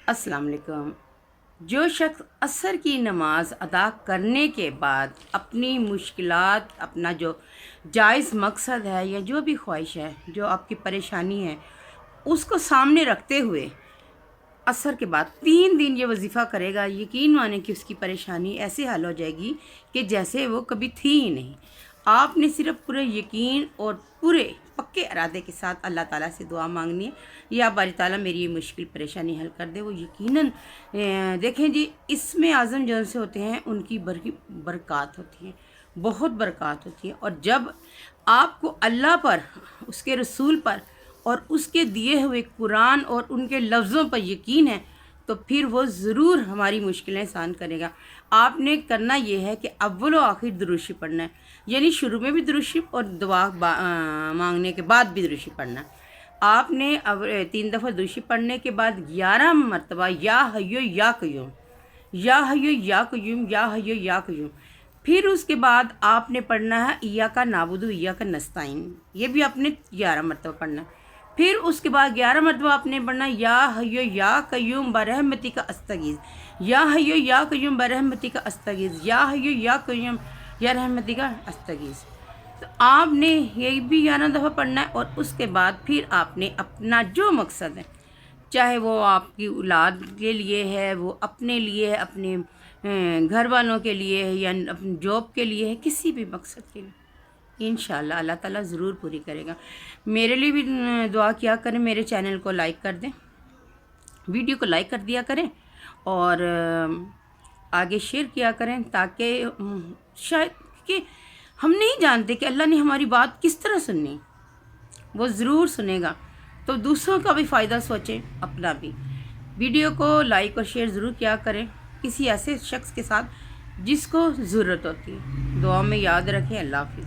अस्सलाम वालेकुम। जो शख्स असर की नमाज अदा करने के बाद अपनी मुश्किलात, अपना जो जायज़ मकसद है या जो भी ख्वाहिश है, जो आपकी परेशानी है, उसको सामने रखते हुए असर के बाद 3 दिन ये वजीफ़ा करेगा, यकीन माने कि उसकी परेशानी ऐसे हल हो जाएगी कि जैसे वो कभी थी ही नहीं। आपने सिर्फ पूरे यकीन और पूरे पक्के इरादे के साथ अल्लाह ताला से दुआ मांगनी है, या बारी ताला मेरी ये मुश्किल परेशानी हल कर दे। वो यकीनन देखें जी, इसमें आज़म जौन से होते हैं उनकी बरक़ात होती है, बहुत बरक़ात होती है। और जब आपको अल्लाह पर, उसके रसूल पर और उसके दिए हुए कुरान और उनके लफ्ज़ों पर यकीन है, तो फिर वो ज़रूर हमारी मुश्किलें आसान करेगा। आपने करना ये है कि अव्वल व आखिर दुरूशी पढ़ना है, यानी शुरू में भी दुरूशी और दुआ मांगने के बाद भी दुरूशी पढ़ना है। आपने अब 3 दफ़ा दुरूशी पढ़ने के बाद 11 मरतबा या हय्यो या क़य्यूम, या हय्यो या क़य्यूम, या हय्यो या क़य्यूम। फिर उसके बाद आपने पढ़ना है इय्याका नाबुदु इय्याका नस्ताईन, ये भी आपने 11 मरतबा पढ़ना है। फिर उसके बाद 11 मरतबा आपने पढ़ना या हय्यो या क़य्यूम बरहमतिका अस्तगीज़, या हय्यो या क़य्यूम बरहमतिका अस्तगीज़, या हय्यो या क़य्यूम या रहमतिका अस्तगीज़। तो आपने ये भी 11 दफ़ा पढ़ना है। और उसके बाद फिर आपने अपना जो मकसद है, चाहे वो आपकी औलाद के लिए है, वो अपने लिए है, अपने घर वालों के लिए है, या अपनी जॉब के लिए है, किसी भी मकसद के लिए इंशाअल्लाह अल्लाह ताला ज़रूर पूरी करेगा। मेरे लिए भी दुआ किया करें, मेरे चैनल को लाइक कर दें, वीडियो को लाइक कर दिया करें और आगे शेयर किया करें, ताकि शायद कि हम नहीं जानते कि अल्लाह ने हमारी बात किस तरह सुननी, वो ज़रूर सुनेगा। तो दूसरों का भी फ़ायदा सोचें, अपना भी। वीडियो को लाइक और शेयर ज़रूर किया करें किसी ऐसे शख्स के साथ जिसको ज़रूरत होती है। दुआ में याद रखें। अल्लाह हाफ़िज़।